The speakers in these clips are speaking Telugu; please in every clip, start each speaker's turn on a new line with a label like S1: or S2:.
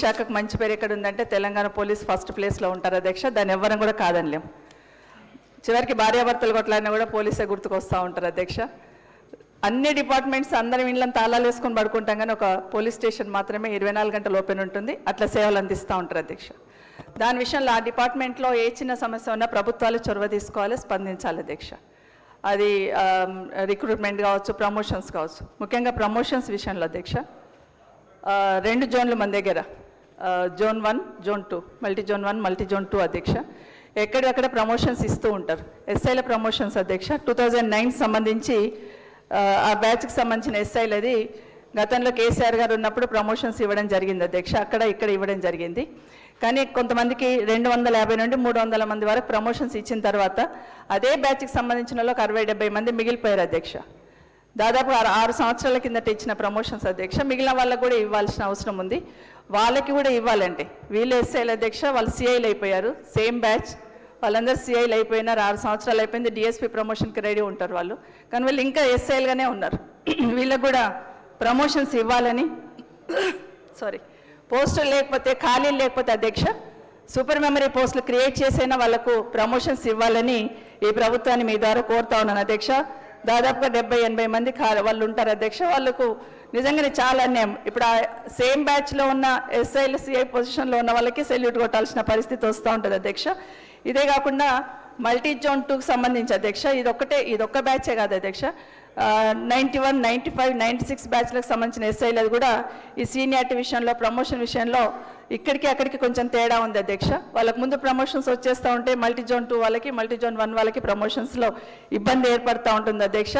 S1: శాఖకు మంచి పేరు ఎక్కడ ఉందంటే తెలంగాణ పోలీస్ ఫస్ట్ ప్లేస్లో ఉంటారు అధ్యక్ష. దాన్ని ఎవ్వరం కూడా కాదనిలేం. చివరికి భార్యాభర్తలు కొట్లాడినా కూడా పోలీసే గుర్తుకొస్తూ ఉంటారు అధ్యక్ష. అన్ని డిపార్ట్మెంట్స్ అందరం ఇళ్ళని తాళాలు వేసుకొని పడుకుంటాం, కానీ ఒక పోలీస్ స్టేషన్ మాత్రమే 24 గంటలు ఓపెన్ ఉంటుంది. అట్లా సేవలు అందిస్తూ ఉంటారు అధ్యక్ష. దాని విషయంలో ఆ డిపార్ట్మెంట్లో ఏ చిన్న సమస్య ఉన్నా ప్రభుత్వాలు చొరవ తీసుకోవాలి, స్పందించాలి అధ్యక్ష. అది రిక్రూట్మెంట్ కావచ్చు, ప్రమోషన్స్ కావచ్చు. ముఖ్యంగా ప్రమోషన్స్ విషయంలో అధ్యక్ష 2 జోన్లు మన దగ్గర, zone 1, zone 2, multi zone 1, multi zone 2 అధ్యక్ష. ఎక్కడెక్కడ ప్రమోషన్స్ ఇస్తూ ఉంటారు. ఎస్ఐల ప్రమోషన్స్ అధ్యక్ష 2009 సంబంధించి ఆ బ్యాచ్కి సంబంధించిన ఎస్ఐలది గతంలో కేసీఆర్ గారు ఉన్నప్పుడు ప్రమోషన్స్ ఇవ్వడం జరిగింది అధ్యక్ష. అక్కడ ఇక్కడ ఇవ్వడం జరిగింది. కానీ కొంతమందికి 250 నుండి 300 మంది వరకు ప్రమోషన్స్ ఇచ్చిన తర్వాత అదే బ్యాచ్కి సంబంధించిన వాళ్ళకి 60-70 మంది మిగిలిపోయారు అధ్యక్ష. దాదాపు 6 సంవత్సరాల కిందట ఇచ్చిన ప్రమోషన్స్ అధ్యక్ష. మిగిలిన వాళ్ళకు కూడా ఇవ్వాల్సిన అవసరం ఉంది. వాళ్ళకి కూడా ఇవ్వాలంటే వీళ్ళు ఎస్ఐలు అధ్యక్ష, వాళ్ళు సిఐలు అయిపోయారు. సేమ్ బ్యాచ్ వాళ్ళందరూ సిఐలు అయిపోయినారు. 6 సంవత్సరాలు అయిపోయింది. డిఎస్పీ ప్రమోషన్కి రెడీ ఉంటారు వాళ్ళు, కానీ వీళ్ళు ఇంకా ఎస్ఐలుగానే ఉన్నారు. వీళ్ళకు కూడా ప్రమోషన్స్ ఇవ్వాలని, పోస్టులు లేకపోతే, ఖాళీలు లేకపోతే అధ్యక్ష సూపర్ మెమరీ పోస్టులు క్రియేట్ చేసైనా వాళ్ళకు ప్రమోషన్స్ ఇవ్వాలని ఈ ప్రభుత్వాన్ని మీ ద్వారా కోరుతా ఉన్నాను అధ్యక్ష. దాదాపుగా 70-80 మంది వాళ్ళు ఉంటారు అధ్యక్ష. వాళ్ళకు నిజంగానే చాలా అన్యాయం. ఇప్పుడు ఆ సేమ్ బ్యాచ్లో ఉన్న ఎస్ఐలు సిఐ పొజిషన్లో ఉన్న వాళ్ళకి సెల్యూట్ కొట్టాల్సిన పరిస్థితి వస్తూ ఉంటుంది అధ్యక్ష. ఇదే కాకుండా మల్టీ జోన్ 2కి సంబంధించి అధ్యక్ష ఇదొక్క బ్యాచే కాదు అధ్యక్ష. 91, 95, 96 బ్యాచ్లకు సంబంధించిన ఎస్ఐలది కూడా ఈ సీనియారిటీ విషయంలో, ప్రమోషన్ విషయంలో ఇక్కడికి అక్కడికి కొంచెం తేడా ఉంది అధ్యక్ష. వాళ్ళకు ముందు ప్రమోషన్స్ వచ్చేస్తూ ఉంటే మల్టీ జోన్ 2 వాళ్ళకి, మల్టీ జోన్ 1 వాళ్ళకి ప్రమోషన్స్లో ఇబ్బంది ఏర్పడుతూ ఉంటుంది అధ్యక్ష.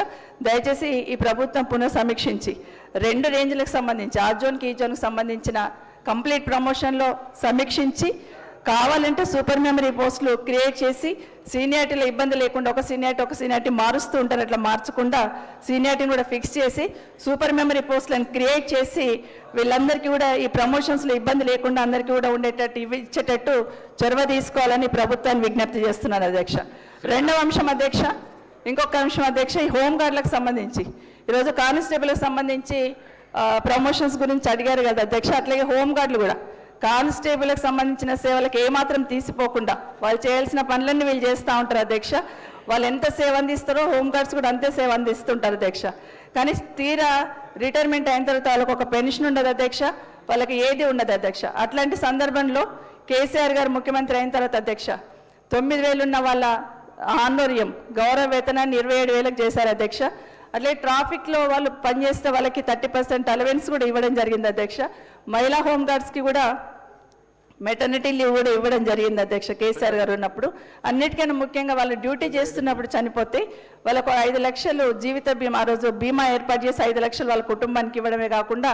S1: దయచేసి ఈ ప్రభుత్వం పునఃసమీక్షించి 2 రేంజ్లకు సంబంధించి, ఆ జోన్కి ఈ జోన్కి సంబంధించిన కంప్లీట్ ప్రమోషన్లో సమీక్షించి కావాలంటే సూపర్ మెమరీ పోస్టులు క్రియేట్ చేసి సీనియారిటీలో ఇబ్బంది లేకుండా ఒక సీనియారిటీ మారుస్తూ ఉంటారు. అట్లా మార్చకుండా సీనియారిటీని కూడా ఫిక్స్ చేసి సూపర్ మెమరీ పోస్టులను క్రియేట్ చేసి వీళ్ళందరికీ కూడా ఈ ప్రమోషన్స్లో ఇబ్బంది లేకుండా అందరికీ కూడా ఉండేటట్టు ఇచ్చేటట్టు చొరవ తీసుకోవాలని ప్రభుత్వాన్ని విజ్ఞప్తి చేస్తున్నాను అధ్యక్ష. రెండవ అంశం అధ్యక్ష, ఇంకొక అంశం అధ్యక్ష, ఈ హోంగార్డులకు సంబంధించి ఈరోజు కానిస్టేబుల్కి సంబంధించి ప్రమోషన్స్ గురించి అడిగారు కదా అధ్యక్ష. అట్లాగే హోంగార్డులు కూడా కానిస్టేబుల్కి సంబంధించిన సేవలకు ఏమాత్రం తీసిపోకుండా వాళ్ళు చేయాల్సిన పనులన్నీ వీళ్ళు చేస్తూ ఉంటారు అధ్యక్ష. వాళ్ళు ఎంత సేవ అందిస్తారో హోంగార్డ్స్ కూడా అంతే సేవ అందిస్తుంటారు అధ్యక్ష. కానీ తీరా రిటైర్మెంట్ అయిన తర్వాత వాళ్ళకి ఒక పెన్షన్ ఉండదు అధ్యక్ష, వాళ్ళకి ఏది ఉండదు అధ్యక్ష. అట్లాంటి సందర్భంలో కేసీఆర్ గారు ముఖ్యమంత్రి అయిన తర్వాత అధ్యక్ష 9,000 ఉన్న వాళ్ళ ఆందోళన గౌరవ వేతనాన్ని 27,000కి చేశారు అధ్యక్ష. అట్లే ట్రాఫిక్లో వాళ్ళు పనిచేస్తే వాళ్ళకి 30% అలవెన్స్ కూడా ఇవ్వడం జరిగింది అధ్యక్ష. మహిళా హోంగార్డ్స్కి కూడా మెటర్నిటీ లీవ్ కూడా ఇవ్వడం జరిగింది అధ్యక్ష కేసీఆర్ గారు ఉన్నప్పుడు. అన్నిటికన్నా ముఖ్యంగా వాళ్ళు డ్యూటీ చేస్తున్నప్పుడు చనిపోతే వాళ్ళకు 5 లక్షలు జీవిత బీమా, ఆ రోజు బీమా ఏర్పాటు చేసి 5 లక్షలు వాళ్ళ కుటుంబానికి ఇవ్వడమే కాకుండా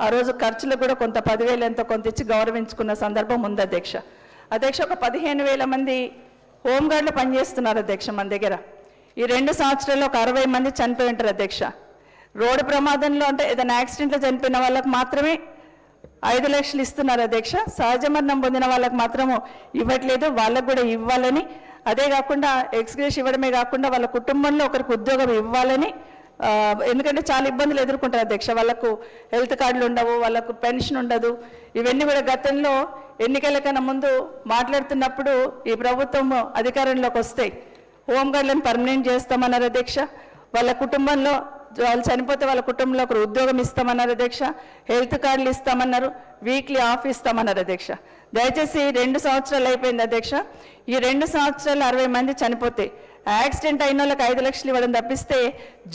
S1: ఆ రోజు ఖర్చులు కూడా కొంత 10,000 ఎంతో కొంత ఇచ్చి గౌరవించుకున్న సందర్భం ఉంది అధ్యక్ష. ఒక 15,000 మంది హోంగార్డులు పనిచేస్తున్నారు అధ్యక్ష మన దగ్గర. ఈ 2 సంవత్సరాల్లో ఒక 60 మంది చనిపోయి ఉంటారు అధ్యక్ష. రోడ్డు ప్రమాదంలో అంటే ఏదైనా యాక్సిడెంట్లో చనిపోయిన వాళ్ళకు మాత్రమే 5 లక్షలు ఇస్తున్నారు అధ్యక్ష. సహజ మరణం పొందిన వాళ్ళకు మాత్రము ఇవ్వట్లేదు, వాళ్ళకు కూడా ఇవ్వాలని. అదే కాకుండా ఎక్స్గ్రేష్ ఇవ్వడమే కాకుండా వాళ్ళ కుటుంబంలో ఒకరికి ఉద్యోగం ఇవ్వాలని. ఎందుకంటే చాలా ఇబ్బందులు ఎదుర్కొంటారు అధ్యక్ష. వాళ్ళకు హెల్త్ కార్డులు ఉండవు, వాళ్ళకు పెన్షన్ ఉండదు. ఇవన్నీ కూడా గతంలో ఎన్నికల కన్నా ముందు మాట్లాడుతున్నప్పుడు ఈ ప్రభుత్వం అధికారంలోకి వస్తాయి హోంగార్డులను పర్మనెంట్ చేస్తామన్నారు అధ్యక్ష. వాళ్ళ కుటుంబంలో వాళ్ళు చనిపోతే వాళ్ళ కుటుంబంలో ఒకరు ఉద్యోగం ఇస్తామన్నారు అధ్యక్ష. హెల్త్ కార్డులు ఇస్తామన్నారు, వీక్లీ ఆఫ్ ఇస్తామన్నారు అధ్యక్ష. దయచేసి 2 సంవత్సరాలు అయిపోయింది అధ్యక్ష. ఈ 2 సంవత్సరాలు 60 మంది చనిపోతే యాక్సిడెంట్ అయిన వాళ్ళకి 5 లక్షలు ఇవ్వడం తప్పిస్తే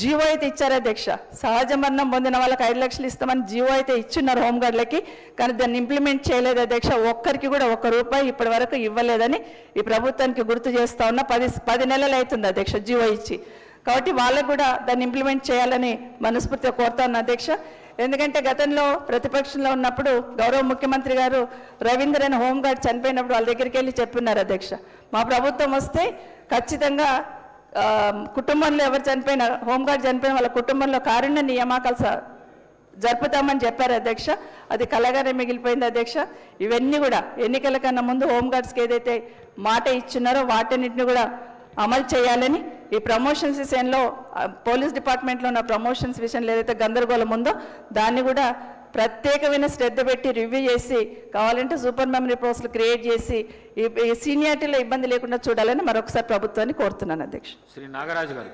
S1: జీవో అయితే ఇచ్చారు అధ్యక్ష. సహజ మరణం పొందిన వాళ్ళకి 5 లక్షలు ఇస్తామని జీవో అయితే ఇచ్చున్నారు హోంగార్డులకి, కానీ దాన్ని ఇంప్లిమెంట్ చేయలేదు అధ్యక్ష. ఒక్కరికి కూడా ₹1 ఇప్పటి వరకు ఇవ్వలేదని ఈ ప్రభుత్వానికి గుర్తు చేస్తా ఉన్నా. 10 నెలలు అవుతుంది అధ్యక్ష జీవో ఇచ్చి. కాబట్టి వాళ్ళకు కూడా దాన్ని ఇంప్లిమెంట్ చేయాలని మనస్ఫూర్తిగా కోరుతా ఉన్నా అధ్యక్ష. ఎందుకంటే గతంలో ప్రతిపక్షంలో ఉన్నప్పుడు గౌరవ ముఖ్యమంత్రి గారు రవీంద్ర అనే హోంగార్డ్ చనిపోయినప్పుడు వాళ్ళ దగ్గరికి వెళ్ళి చెప్పున్నారు అధ్యక్ష, మా ప్రభుత్వం వస్తే ఖచ్చితంగా కుటుంబంలో ఎవరు చనిపోయినా, హోంగార్డ్ చనిపోయిన వాళ్ళ కుటుంబంలో కారుణ్య నియామకాలు జరుపుతామని చెప్పారు అధ్యక్ష. అది కలగానే మిగిలిపోయింది అధ్యక్ష. ఇవన్నీ కూడా ఎన్నికల కన్నా ముందు హోంగార్డ్స్కి ఏదైతే మాట ఇచ్చున్నారో వాటన్నిటిని కూడా అమలు చేయాలని ఈ ప్రమోషన్స్ విషయంలో పోలీస్ డిపార్ట్మెంట్లో ఉన్న ప్రమోషన్స్ విషయంలో ఏదైతే గందరగోళం ఉందో దాన్ని కూడా ప్రత్యేకమైన శ్రద్ధ పెట్టి రివ్యూ చేసి కావాలంటే సూపర్ మెమరీ పోస్టులు క్రియేట్ చేసి ఈ సీనియారిటీలో ఇబ్బంది లేకుండా చూడాలని మరొకసారి ప్రభుత్వాన్ని కోరుతున్నాను అధ్యక్ష.
S2: శ్రీ నాగరాజు గారు.